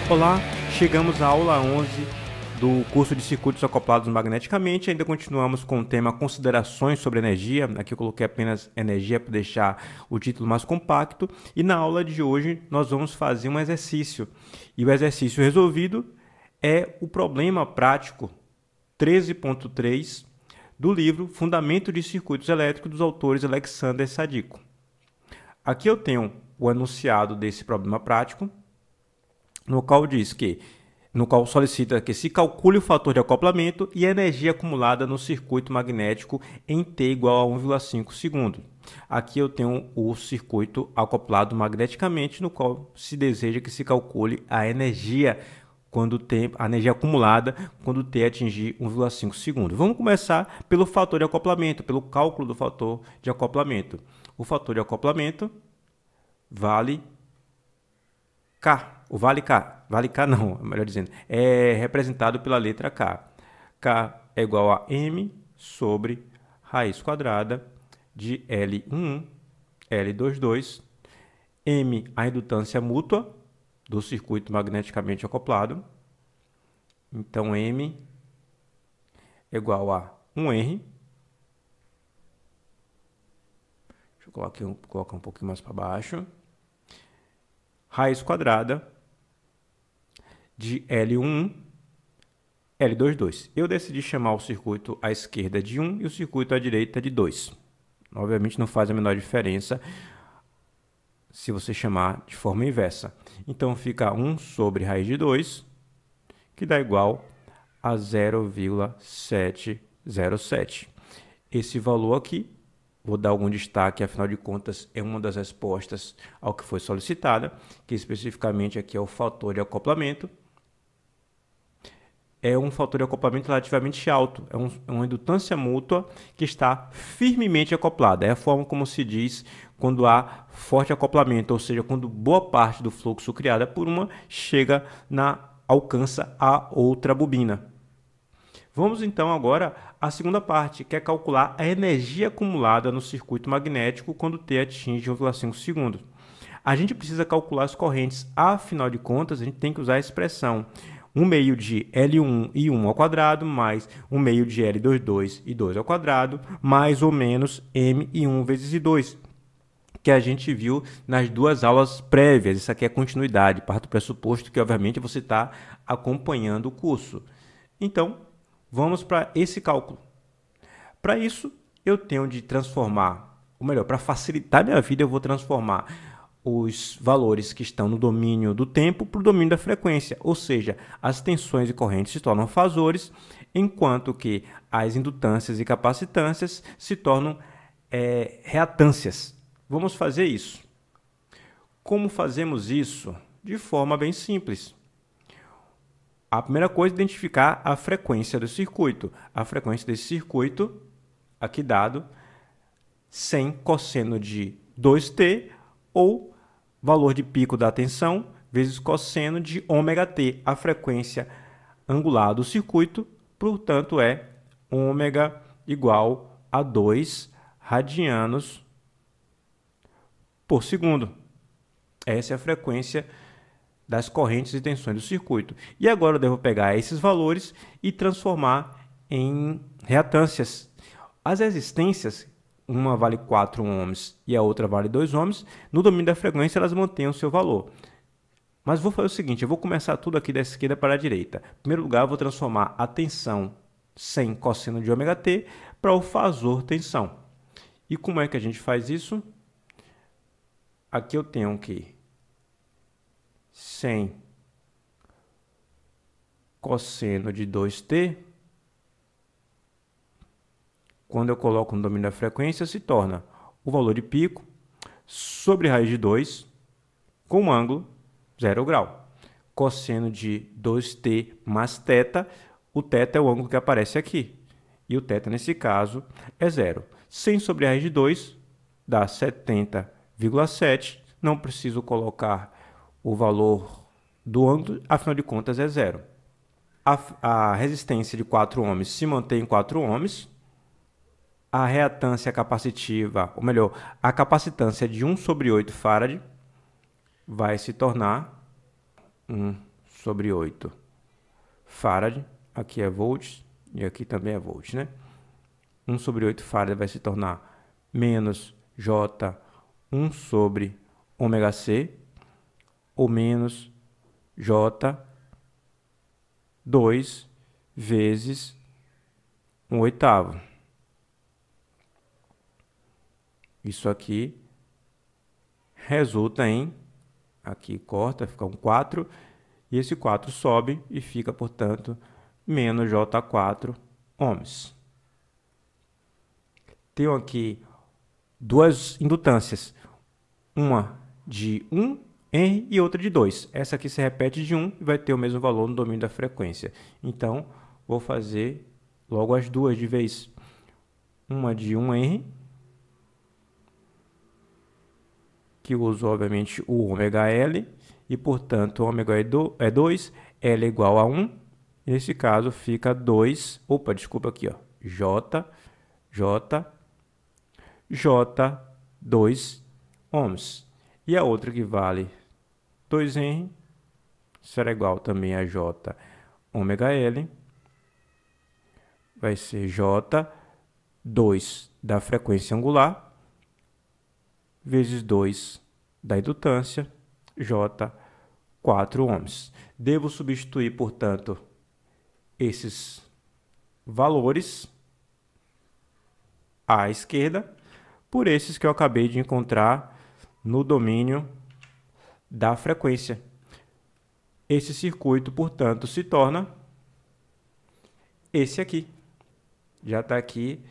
Olá, chegamos à aula 11 do curso de circuitos acoplados magneticamente. Ainda continuamos com o tema considerações sobre energia. Aqui eu coloquei apenas energia para deixar o título mais compacto. E na aula de hoje nós vamos fazer um exercício. E o exercício resolvido é o problema prático 13.3 do livro Fundamento de Circuitos Elétricos dos autores Alexander Sadiko. Aqui eu tenho o enunciado desse problema prático, no qual solicita que se calcule o fator de acoplamento e a energia acumulada no circuito magnético em T igual a 1,5 segundo. Aqui eu tenho o circuito acoplado magneticamente, no qual se deseja que se calcule a energia acumulada quando T atingir 1,5 segundo. Vamos começar pelo fator de acoplamento, pelo cálculo do fator de acoplamento. O fator de acoplamento vale K. O vale K não, melhor dizendo, é representado pela letra K. K é igual a M sobre raiz quadrada de L11, L22, M a indutância mútua do circuito magneticamente acoplado. Então, M é igual a 1R. Deixa eu colocar um pouquinho mais para baixo. Raiz quadrada de L11, L22. Eu decidi chamar o circuito à esquerda de 1 e o circuito à direita de 2. Obviamente não faz a menor diferença se você chamar de forma inversa. Então fica 1 sobre raiz de 2, que dá igual a 0,707. Esse valor aqui, vou dar algum destaque, afinal de contas, é uma das respostas ao que foi solicitada, que especificamente aqui é o fator de acoplamento. É um fator de acoplamento relativamente alto, é uma indutância mútua que está firmemente acoplada. É a forma como se diz quando há forte acoplamento, ou seja, quando boa parte do fluxo criada por uma alcança a outra bobina. Vamos então agora à segunda parte, que é calcular a energia acumulada no circuito magnético quando T atinge 1,5 segundos. A gente precisa calcular as correntes, afinal de contas, a gente tem que usar a expressão 1 meio de L1 e 1 ao quadrado, mais 1 meio de L22 e 2 ao quadrado, mais ou menos M e 1 vezes I2, que a gente viu nas duas aulas prévias. Isso aqui é continuidade, parte do pressuposto que, obviamente, você está acompanhando o curso. Então, vamos para esse cálculo. Para isso, eu tenho de transformar, ou melhor, para facilitar a minha vida, eu vou transformar os valores que estão no domínio do tempo para o domínio da frequência, ou seja, as tensões e correntes se tornam fasores, enquanto que as indutâncias e capacitâncias se tornam reatâncias. Vamos fazer isso. Como fazemos isso? De forma bem simples. A primeira coisa é identificar a frequência do circuito. A frequência desse circuito, aqui dado, 100 cosseno de 2t, ou valor de pico da tensão vezes cosseno de ômega-t. A frequência angular do circuito, portanto, é ômega igual a 2 radianos por segundo. Essa é a frequência das correntes e tensões do circuito. E agora eu devo pegar esses valores e transformar em reatâncias. As resistências, uma vale 4 ohms e a outra vale 2 ohms, no domínio da frequência elas mantêm o seu valor. Mas vou fazer o seguinte, eu vou começar tudo aqui da esquerda para a direita. Em primeiro lugar, eu vou transformar a tensão 100 cosseno de ômega-t para o fasor tensão. E como é que a gente faz isso? Aqui eu tenho que 100 cosseno de 2t, quando eu coloco no domínio da frequência, se torna o valor de pico sobre raiz de 2 com um ângulo 0 grau. Cosseno de 2t mais θ, o θ é o ângulo que aparece aqui. E o θ, nesse caso, é 0. 100 sobre raiz de 2 dá 70,7. Não preciso colocar o valor do ângulo, afinal de contas é 0. A resistência de 4 ohms se mantém em 4 ohms. A reatância capacitiva, ou melhor, a capacitância de 1 sobre 8 farad vai se tornar 1 sobre 8 farad, aqui é volts e aqui também é volts, né? 1 sobre 8 farad vai se tornar menos J 1 sobre ômega C, ou menos J 2 vezes 1/8. Isso aqui resulta em, aqui corta, fica um 4, e esse 4 sobe e fica, portanto, menos J4 ohms. Tenho aqui duas indutâncias, uma de 1 Henry e outra de 2. Essa aqui se repete de 1 e vai ter o mesmo valor no domínio da frequência. Então, vou fazer logo as duas de vez. Uma de 1 Henry, que uso, obviamente, o ômega L, e, portanto, ômega é 2, L é igual a 1. Nesse caso, fica 2, desculpa aqui, ó, J 2 ohms. E a outra que vale 2 Henry será igual também a J ômega L, vai ser J 2 da frequência angular vezes 2 da indutância, J 4 ohms. Devo substituir, portanto, esses valores à esquerda por esses que eu acabei de encontrar no domínio da frequência. Esse circuito, portanto, se torna esse aqui. Já está aqui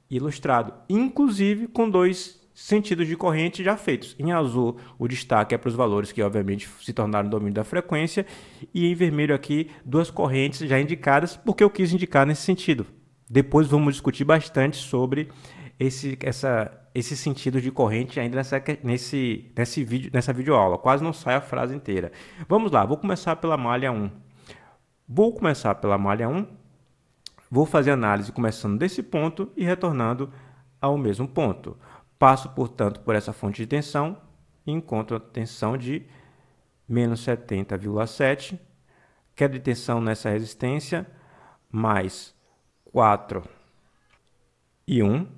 ilustrado, inclusive com dois sentidos de corrente já feitos. Em azul, o destaque é para os valores que, obviamente, se tornaram domínio da frequência, e em vermelho aqui, duas correntes já indicadas, porque eu quis indicar nesse sentido. Depois vamos discutir bastante sobre esse sentido de corrente ainda nessa videoaula. Quase não sai a frase inteira. Vamos lá, vou começar pela malha 1. Vou fazer análise começando desse ponto e retornando ao mesmo ponto. Passo, portanto, por essa fonte de tensão e encontro a tensão de menos 70,7. Queda de tensão nessa resistência, mais 4 e 1,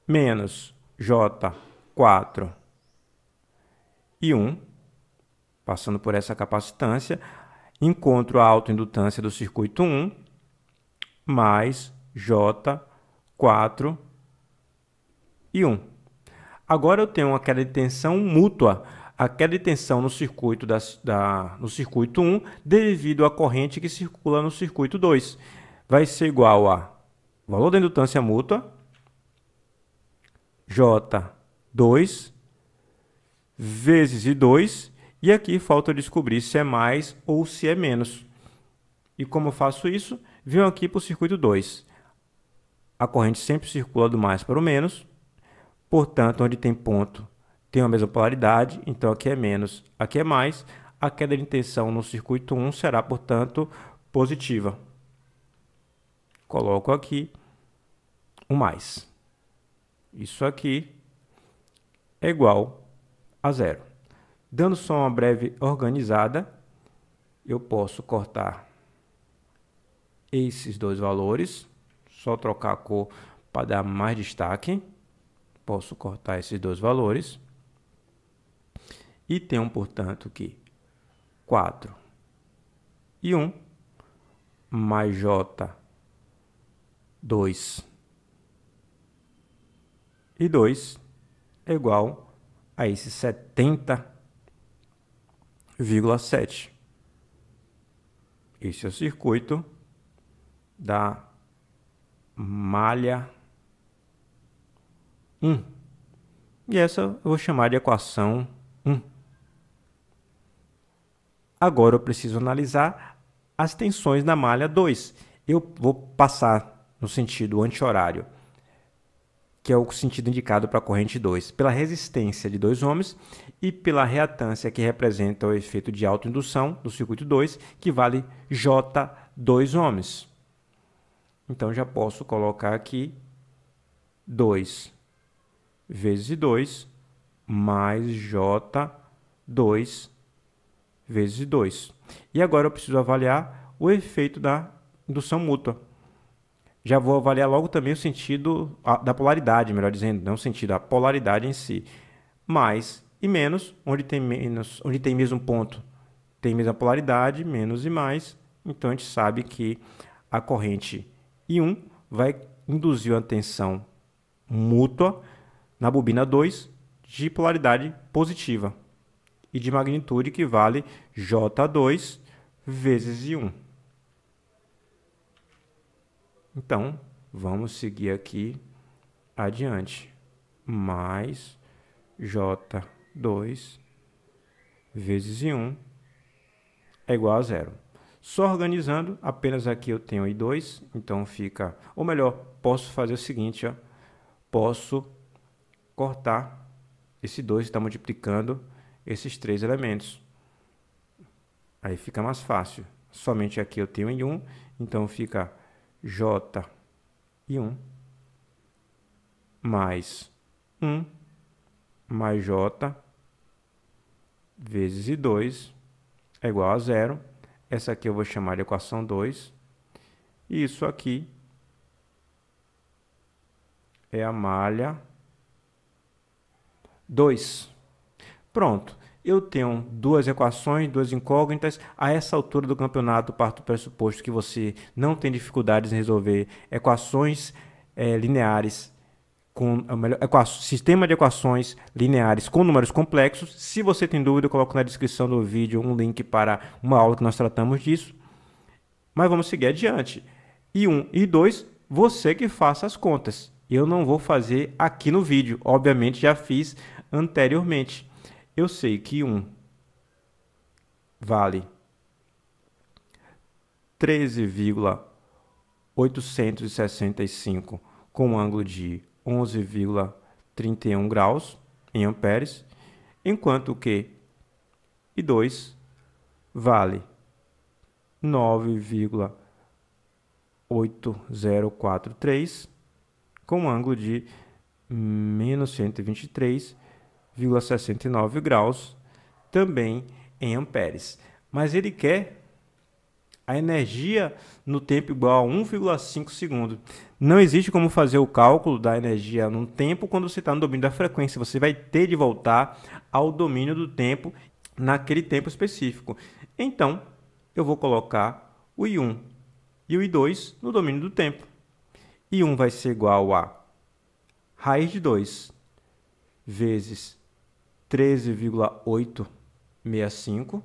menos J4 e 1, passando por essa capacitância, encontro a autoindutância do circuito 1, mais J4 e 1. Agora eu tenho uma queda de tensão mútua, a queda de tensão no circuito, no circuito 1 devido à corrente que circula no circuito 2. Vai ser igual a valor da indutância mútua, J2 vezes I2, e aqui falta descobrir se é mais ou se é menos. E como eu faço isso? Venho aqui para o circuito 2. A corrente sempre circula do mais para o menos, portanto, onde tem ponto tem a mesma polaridade, então aqui é menos, aqui é mais. A queda de tensão no circuito 1 será, portanto, positiva. Coloco aqui o mais. Isso aqui é igual a zero. Dando só uma breve organizada, eu posso cortar esses dois valores, só trocar a cor para dar mais destaque. Posso cortar esses dois valores. E tenho, portanto, que 4 e 1 mais J2 e 2 é igual a esse 70,7. Esse é o circuito da malha 1. E essa eu vou chamar de equação 1. Agora eu preciso analisar as tensões na malha 2. Eu vou passar no sentido anti-horário, que é o sentido indicado para a corrente 2, pela resistência de 2 ohms e pela reatância que representa o efeito de autoindução do circuito 2, que vale J2 ohms. Então, já posso colocar aqui 2 vezes 2 mais J2 vezes 2. E agora eu preciso avaliar o efeito da indução mútua. Já vou avaliar logo também o sentido da polaridade, melhor dizendo, não o sentido, a polaridade em si. Mais e menos, onde tem mesmo ponto, tem mesma polaridade, menos e mais. Então, a gente sabe que a corrente I1 vai induzir uma tensão mútua na bobina 2 de polaridade positiva e de magnitude que vale J2 vezes I1. Então, vamos seguir aqui adiante. Mais J2 vezes I1 é igual a zero. Só organizando, apenas aqui eu tenho I2, então fica... Ou melhor, posso fazer o seguinte, ó, posso cortar esse 2 está multiplicando esses três elementos. Aí fica mais fácil. Somente aqui eu tenho I1, então fica J I1 mais 1 mais J vezes I2 é igual a zero. Essa aqui eu vou chamar de equação 2. E isso aqui é a malha 2. Pronto. Eu tenho duas equações, duas incógnitas. A essa altura do campeonato, parto do pressuposto que você não tem dificuldades em resolver equações lineares com sistema de equações lineares com números complexos. Se você tem dúvida, eu coloco na descrição do vídeo um link para uma aula que nós tratamos disso. Mas vamos seguir adiante. I1 e I2, você que faça as contas. Eu não vou fazer aqui no vídeo. Obviamente, já fiz anteriormente. Eu sei que I1 vale 13,865 com um ângulo de 11,31 graus em amperes, enquanto que I2 vale 9,8043 com um ângulo de menos 123,69 graus, também em amperes. Mas ele quer a energia no tempo igual a 1,5 segundos. Não existe como fazer o cálculo da energia no tempo quando você está no domínio da frequência. Você vai ter de voltar ao domínio do tempo naquele tempo específico. Então, eu vou colocar o I1 e o I2 no domínio do tempo. I1 vai ser igual a raiz de 2 vezes 13,865.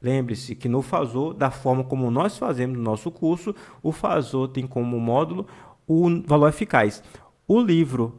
Lembre-se que no Fazor, da forma como nós fazemos no nosso curso, o Fazor tem como módulo o valor eficaz. O livro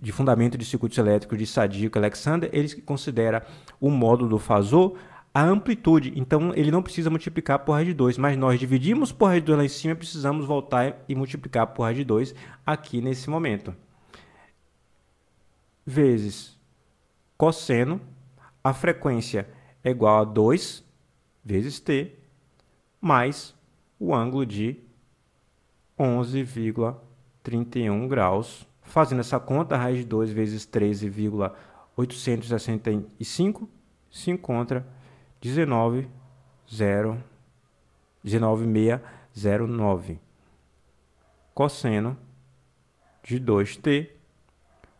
de Fundamento de Circuitos Elétricos de Sadiku e Alexander, ele considera o módulo do Fazor a amplitude. Então, ele não precisa multiplicar por raiz de 2, mas nós dividimos por raiz de 2 lá em cima e precisamos voltar e multiplicar por raiz de 2 aqui nesse momento. Vezes cosseno, a frequência é igual a 2 vezes t, mais o ângulo de 11,31 graus. Fazendo essa conta, a raiz de 2 vezes 13,865 se encontra 19,609. Cosseno de 2t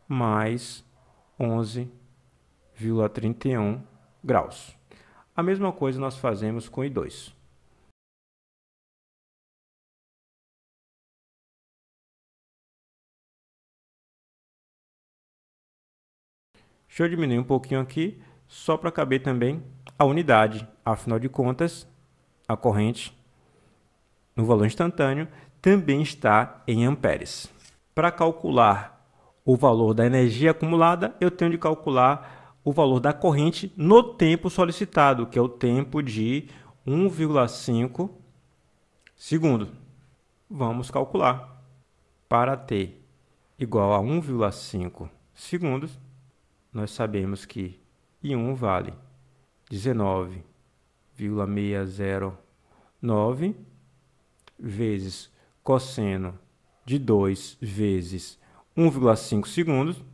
mais 11,31 graus. A mesma coisa nós fazemos com I2. Deixa eu diminuir um pouquinho aqui, só para caber também a unidade. Afinal de contas, a corrente no valor instantâneo também está em amperes. Para calcular o valor da energia acumulada, eu tenho de calcular o valor da corrente no tempo solicitado, que é o tempo de 1,5 segundo. Vamos calcular. Para t igual a 1,5 segundos, nós sabemos que I1 vale 19,609 vezes cosseno de 2 vezes 1,5 segundos,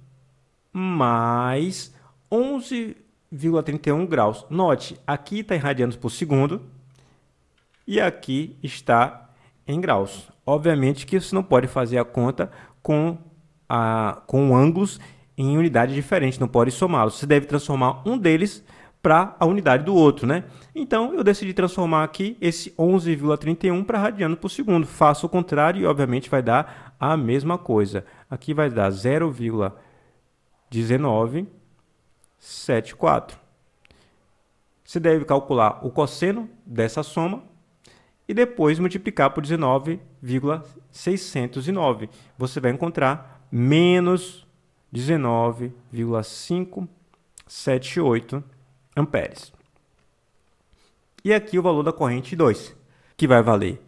mais 11 11,31 graus. Note, aqui está em radianos por segundo e aqui está em graus. Obviamente que você não pode fazer a conta com ângulos em unidades diferentes, não pode somá-los. Você deve transformar um deles para a unidade do outro, né? Então, eu decidi transformar aqui esse 11,31 para radiano por segundo. Faço o contrário e, obviamente, vai dar a mesma coisa. Aqui vai dar 0,1974. Você deve calcular o cosseno dessa soma e depois multiplicar por 19,609. Você vai encontrar menos 19,578 amperes. E aqui o valor da corrente 2, que vai valer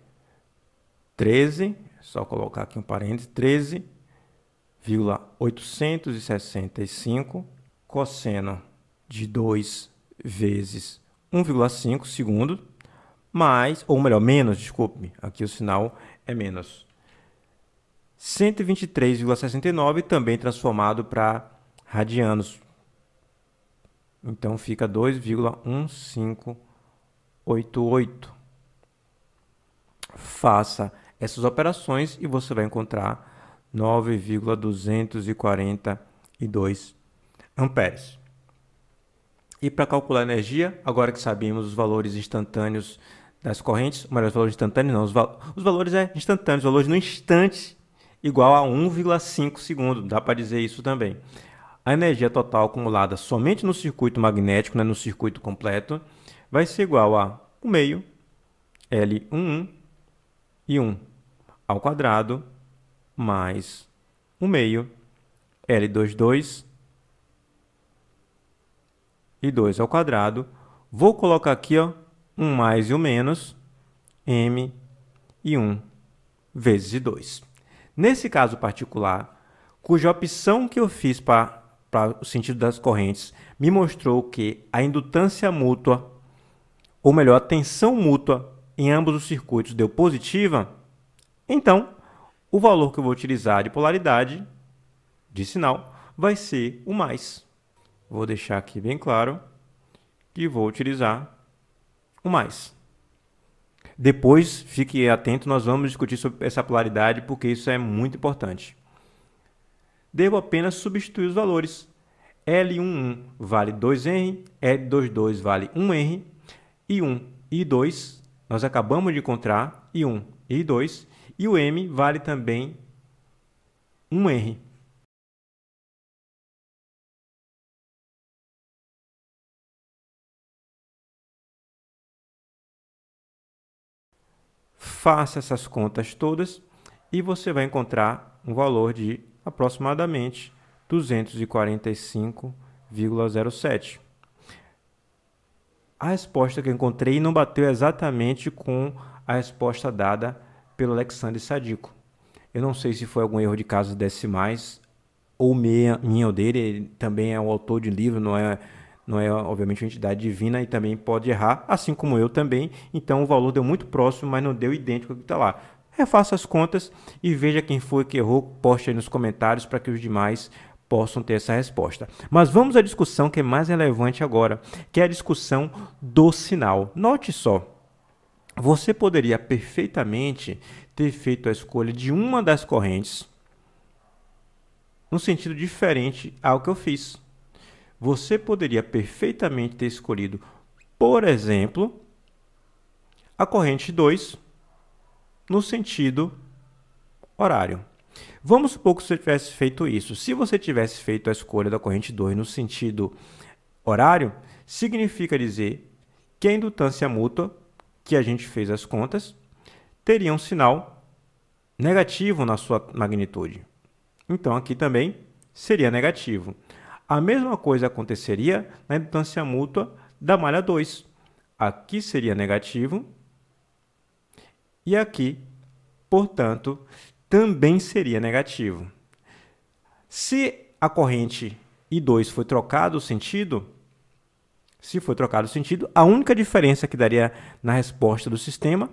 13, só colocar aqui um parênteses, 13,865 cosseno de 2 vezes 1,5 segundo, mais, ou melhor, menos, desculpe-me, aqui o sinal é menos. 123,69 também transformado para radianos. Então fica 2,1588. Faça essas operações e você vai encontrar 9,242 amperes. E para calcular a energia, agora que sabemos os valores instantâneos das correntes, melhor, os valores instantâneos não, os valores instantâneos, os valores no instante igual a 1,5 segundo, dá para dizer isso também. A energia total acumulada somente no circuito magnético, né, no circuito completo, vai ser igual a 1 meio L11 e 1 ao quadrado mais 1 meio L22 e 2 ao quadrado. Vou colocar aqui, ó, um mais e um menos, M e 1 vezes 2. Nesse caso particular, cuja opção que eu fiz para o sentido das correntes me mostrou que a indutância mútua, ou melhor, a tensão mútua em ambos os circuitos deu positiva, então o valor que eu vou utilizar de polaridade, de sinal, vai ser o mais. Vou deixar aqui bem claro que vou utilizar o mais. Depois, fique atento, nós vamos discutir sobre essa polaridade, porque isso é muito importante. Devo apenas substituir os valores. L11 vale 2R, L22 vale 1R, I1 e I2 nós acabamos de encontrar, I1 e I2, e o M vale também 1R. Faça essas contas todas e você vai encontrar um valor de aproximadamente 245,07. A resposta que eu encontrei não bateu exatamente com a resposta dada pelo Alexandre Sadico. Eu não sei se foi algum erro de casas decimais ou minha ou dele. Ele também é um autor de livro, não é obviamente uma entidade divina e também pode errar, assim como eu também. Então o valor deu muito próximo, mas não deu idêntico ao que está lá. Refaça as contas e veja quem foi que errou, poste aí nos comentários para que os demais possam ter essa resposta. Mas vamos à discussão que é mais relevante agora, que é a discussão do sinal. Note só, você poderia perfeitamente ter feito a escolha de uma das correntes num sentido diferente ao que eu fiz. Você poderia perfeitamente ter escolhido, por exemplo, a corrente 2 no sentido horário. Vamos supor que você tivesse feito isso. Se você tivesse feito a escolha da corrente 2 no sentido horário, significa dizer que a indutância mútua, que a gente fez as contas, teria um sinal negativo na sua magnitude. Então, aqui também seria negativo. A mesma coisa aconteceria na indutância mútua da malha 2. Aqui seria negativo e aqui, portanto, também seria negativo. Se a corrente I2 foi trocado o sentido, a única diferença que daria na resposta do sistema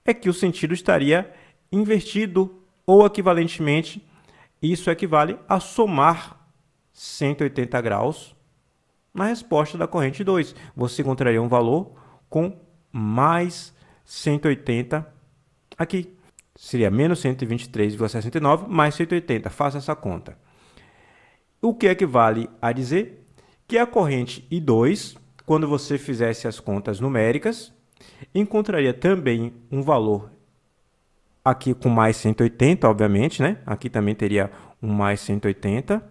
é que o sentido estaria invertido ou equivalentemente, isso equivale a somar 180 graus Na resposta da corrente 2, você encontraria um valor com mais 180 aqui. Seria menos 123,69 mais 180. Faça essa conta. O que equivale a dizer que a corrente I2, quando você fizesse as contas numéricas, encontraria também um valor aqui com mais 180, obviamente, né? Aqui também teria um mais 180.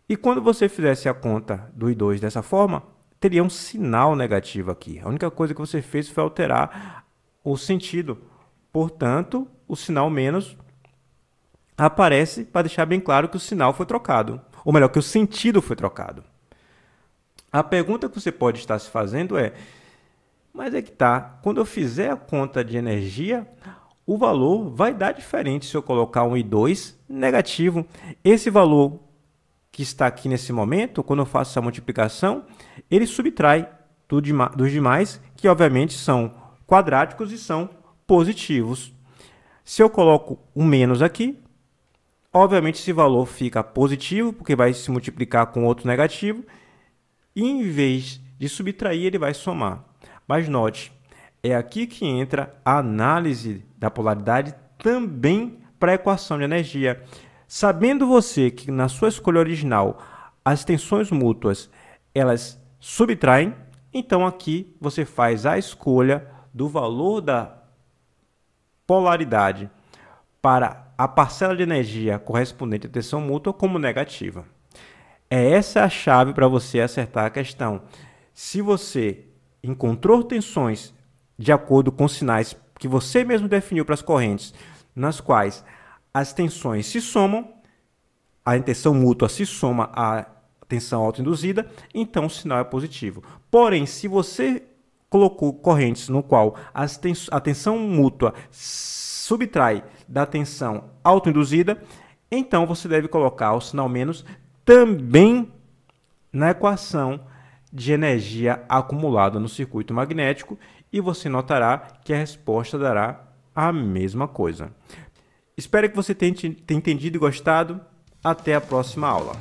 E quando você fizesse a conta do I2 dessa forma, teria um sinal negativo aqui. A única coisa que você fez foi alterar o sentido. Portanto, o sinal menos aparece para deixar bem claro que o sinal foi trocado. Ou melhor, que o sentido foi trocado. A pergunta que você pode estar se fazendo é: mas é que tá, quando eu fizer a conta de energia, o valor vai dar diferente se eu colocar um I2 negativo. Esse valor que está aqui nesse momento, quando eu faço essa multiplicação, ele subtrai dos demais, que obviamente são quadráticos e são positivos. Se eu coloco um menos aqui, obviamente esse valor fica positivo, porque vai se multiplicar com outro negativo, e em vez de subtrair, ele vai somar. Mas note, é aqui que entra a análise da polaridade também para a equação de energia. Sabendo você que na sua escolha original as tensões mútuas elas subtraem, então aqui você faz a escolha do valor da polaridade para a parcela de energia correspondente à tensão mútua como negativa. Essa a chave para você acertar a questão. Se você encontrou tensões de acordo com sinais que você mesmo definiu para as correntes, nas quais as tensões se somam, a tensão mútua se soma à tensão autoinduzida, então o sinal é positivo. Porém, se você colocou correntes no qual a tensão mútua subtrai da tensão autoinduzida, então você deve colocar o sinal menos também na equação de energia acumulada no circuito magnético e você notará que a resposta dará a mesma coisa. Espero que você tenha entendido e gostado. Até a próxima aula.